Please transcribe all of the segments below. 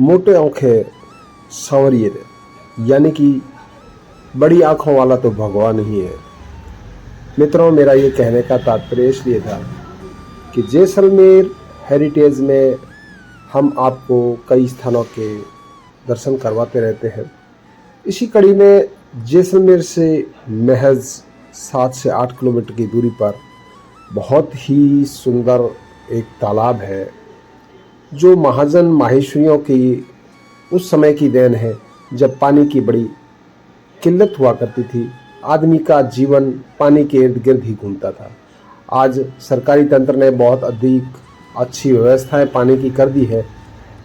मोटे आँखें सांवरिए रे, यानी कि बड़ी आँखों वाला तो भगवान ही है। मित्रों, मेरा ये कहने का तात्पर्य इसलिए था कि जैसलमेर हेरिटेज में हम आपको कई स्थानों के दर्शन करवाते रहते हैं। इसी कड़ी में जैसलमेर से महज 7 से 8 किलोमीटर की दूरी पर बहुत ही सुंदर एक तालाब है, जो महाजन माहेश्वरियों की उस समय की देन है जब पानी की बड़ी किल्लत हुआ करती थी। आदमी का जीवन पानी के इर्द गिर्द ही घूमता था। आज सरकारी तंत्र ने बहुत अधिक अच्छी व्यवस्थाएं पानी की कर दी है,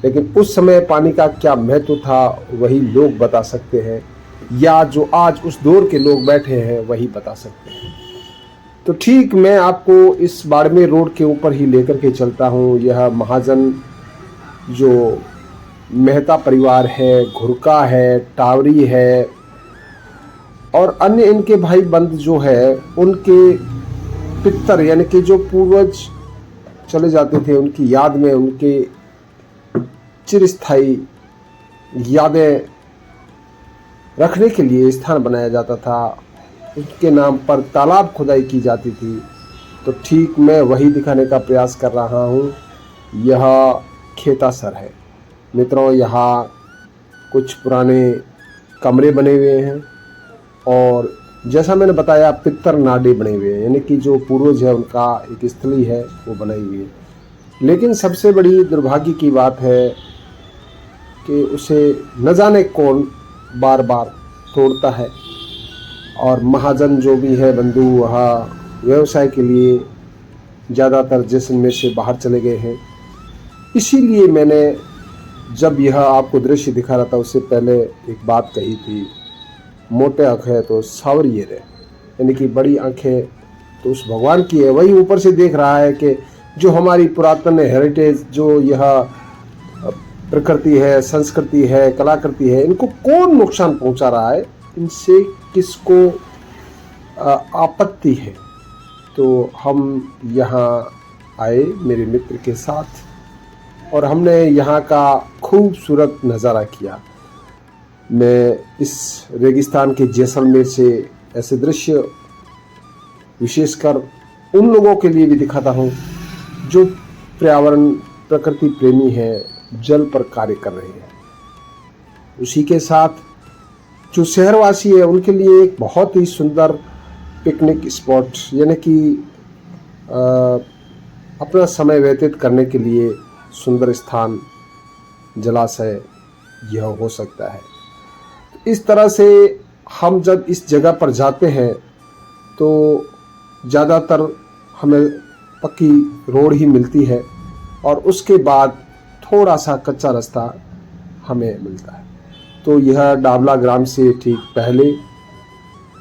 लेकिन उस समय पानी का क्या महत्व था वही लोग बता सकते हैं, या जो आज उस दौर के लोग बैठे हैं वही बता सकते हैं। तो ठीक मैं आपको इस बाड़मेर रोड के ऊपर ही लेकर के चलता हूँ। यह महाजन जो मेहता परिवार है, घुरका है, टावरी है और अन्य इनके भाई बंद जो है, उनके पितर यानी कि जो पूर्वज चले जाते थे, उनकी याद में उनके चिरस्थायी यादें रखने के लिए स्थान बनाया जाता था। उसके नाम पर तालाब खुदाई की जाती थी। तो ठीक मैं वही दिखाने का प्रयास कर रहा हूँ। यह खेतासर है मित्रों। यहाँ कुछ पुराने कमरे बने हुए हैं और जैसा मैंने बताया पित्तर नाडे बने हुए हैं, यानी कि जो पूर्वज है उनका एक स्थली है वो बनाई हुई है। लेकिन सबसे बड़ी दुर्भाग्य की बात है कि उसे न जाने कौन बार बार तोड़ता है और महाजन जो भी है बंधु वहाँ व्यवसाय के लिए ज़्यादातर जैसलमेर से बाहर चले गए हैं। इसीलिए मैंने जब यह आपको दृश्य दिखा रहा था उससे पहले एक बात कही थी, मोटे आँखें तो सांवरिए रे, यानी कि बड़ी आँखें तो उस भगवान की है। वही ऊपर से देख रहा है कि जो हमारी पुरातन हेरिटेज, जो यह प्रकृति है, संस्कृति है, कलाकृति है, इनको कौन नुकसान पहुंचा रहा है, इनसे किसको आपत्ति है। तो हम यहाँ आए मेरे मित्र के साथ और हमने यहाँ का खूबसूरत नज़ारा किया। मैं इस रेगिस्तान के जैसलमेर से ऐसे दृश्य विशेषकर उन लोगों के लिए भी दिखाता हूँ जो पर्यावरण प्रकृति प्रेमी हैं, जल पर कार्य कर रहे हैं। उसी के साथ जो शहरवासी है उनके लिए एक बहुत ही सुंदर पिकनिक स्पॉट, यानी कि अपना समय व्यतीत करने के लिए सुंदर स्थान, जलाशय यह हो सकता है। इस तरह से हम जब इस जगह पर जाते हैं तो ज़्यादातर हमें पक्की रोड ही मिलती है और उसके बाद थोड़ा सा कच्चा रास्ता हमें मिलता है। तो यह डाबला ग्राम से ठीक पहले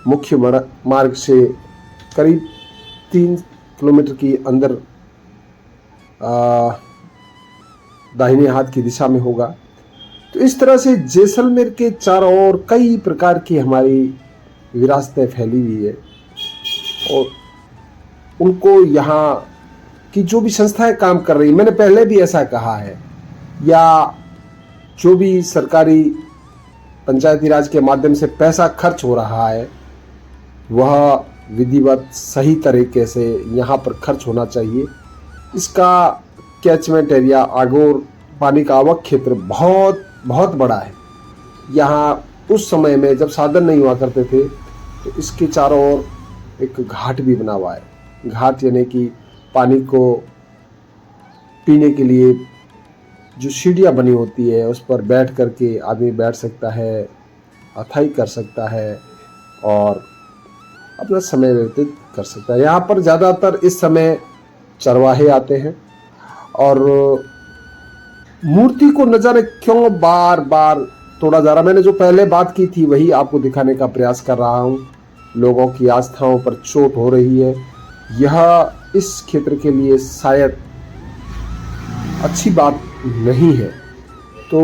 मुख्य मार्ग से करीब 3 किलोमीटर की अंदर दाहिने हाथ की दिशा में होगा। तो इस तरह से जैसलमेर के चारों ओर कई प्रकार की हमारी विरासतें फैली हुई है और उनको यहाँ की जो भी संस्थाएं काम कर रही, मैंने पहले भी ऐसा कहा है, या जो भी सरकारी पंचायती राज के माध्यम से पैसा खर्च हो रहा है वह विधिवत सही तरीके से यहाँ पर खर्च होना चाहिए। इसका कैचमेंट एरिया, आगोर पानी का आवक क्षेत्र बहुत बहुत बड़ा है। यहाँ उस समय में जब साधन नहीं हुआ करते थे तो इसके चारों ओर एक घाट भी बना हुआ है। घाट यानी कि पानी को पीने के लिए जो सीढ़ियाँ बनी होती है उस पर बैठ करके आदमी बैठ सकता है, अथाई कर सकता है और अपना समय व्यतीत कर सकता है। यहाँ पर ज़्यादातर इस समय चरवाहे आते हैं और मूर्ति को न जाने क्यों बार बार तोड़ा जा रहा। मैंने जो पहले बात की थी वही आपको दिखाने का प्रयास कर रहा हूँ। लोगों की आस्थाओं पर चोट हो रही है। यह इस क्षेत्र के लिए शायद अच्छी बात नहीं है। तो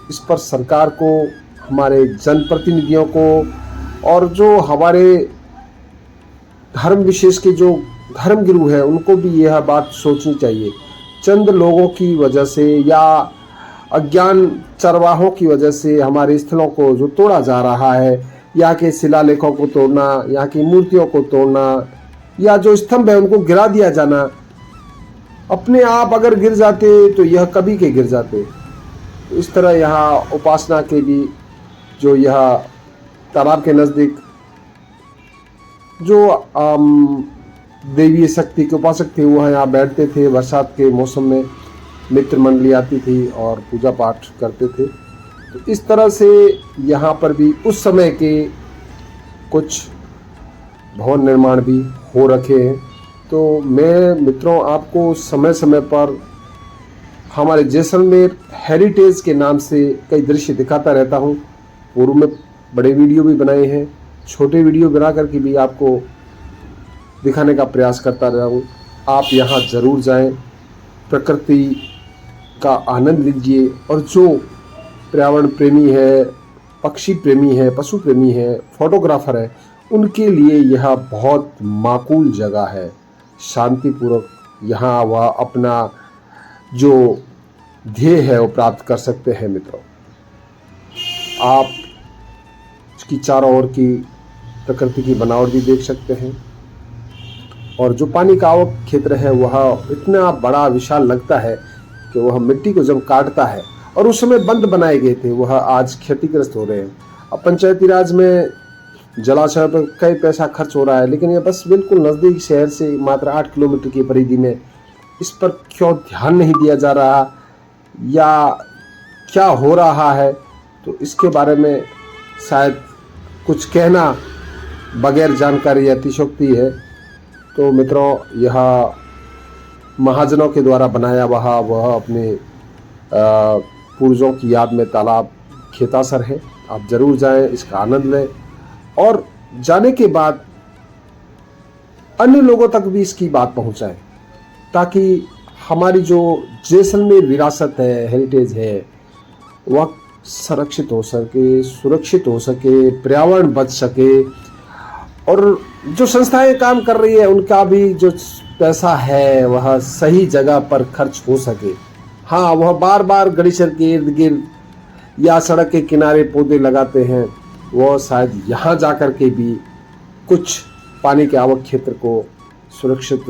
इस पर सरकार को, हमारे जनप्रतिनिधियों को और जो हमारे धर्म विशेष के जो धर्मगुरु हैं उनको भी यह बात सोचनी चाहिए। चंद लोगों की वजह से या अज्ञान चरवाहों की वजह से हमारे स्थलों को जो तोड़ा जा रहा है, यहाँ के शिलालेखों को तोड़ना, यहाँ की मूर्तियों को तोड़ना, या जो स्तंभ है उनको गिरा दिया जाना, अपने आप अगर गिर जाते तो यह कभी के गिर जाते। इस तरह यहाँ उपासना के भी, जो यह तालाब के नज़दीक जो देवीय शक्ति के उपासक थे वह यहाँ बैठते थे। बरसात के मौसम में मित्र मंडली आती थी और पूजा पाठ करते थे। तो इस तरह से यहाँ पर भी उस समय के कुछ भवन निर्माण भी हो रखे हैं। तो मैं मित्रों आपको समय समय पर हमारे जैसलमेर हेरिटेज के नाम से कई दृश्य दिखाता रहता हूँ। पूर्व में बड़े वीडियो भी बनाए हैं, छोटे वीडियो बना करके भी आपको दिखाने का प्रयास करता रहा हूँ। आप यहाँ ज़रूर जाएं, प्रकृति का आनंद लीजिए। और जो पर्यावरण प्रेमी है, पक्षी प्रेमी है, पशु प्रेमी है, फोटोग्राफर है, उनके लिए यह बहुत माकूल जगह है। शांतिपूर्वक यहाँ वह अपना जो ध्येय है वो प्राप्त कर सकते हैं। मित्रों, आप इसकी चारों ओर की प्रकृति की बनावट भी देख सकते हैं। और जो पानी का आवक क्षेत्र है वह इतना बड़ा विशाल लगता है कि वह मिट्टी को जब काटता है, और उस समय बंद बनाए गए थे, वह आज क्षतिग्रस्त हो रहे हैं। अब पंचायती राज में जलाशय पर कई पैसा खर्च हो रहा है, लेकिन ये बस बिल्कुल नज़दीक शहर से मात्र 8 किलोमीटर की परिधि में, इस पर क्यों ध्यान नहीं दिया जा रहा या क्या हो रहा है? तो इसके बारे में शायद कुछ कहना बगैर जानकारी अतिशयोक्ति है। तो मित्रों, यह महाजनों के द्वारा बनाया वह अपने पूर्वजों की याद में तालाब खेतासर है। आप ज़रूर जाएं, इसका आनंद लें, और जाने के बाद अन्य लोगों तक भी इसकी बात पहुंचाएं, ताकि हमारी जो जैसलमेर विरासत है, हेरिटेज है, वह संरक्षित हो सके, सुरक्षित हो सके, पर्यावरण बच सके। और जो संस्थाएं काम कर रही है उनका भी जो पैसा है वह सही जगह पर खर्च हो सके। हाँ, वह बार बार गणेशर के इर्द गिर्द या सड़क के किनारे पौधे लगाते हैं, वह शायद यहाँ जाकर के भी कुछ पानी के आवक क्षेत्र को सुरक्षित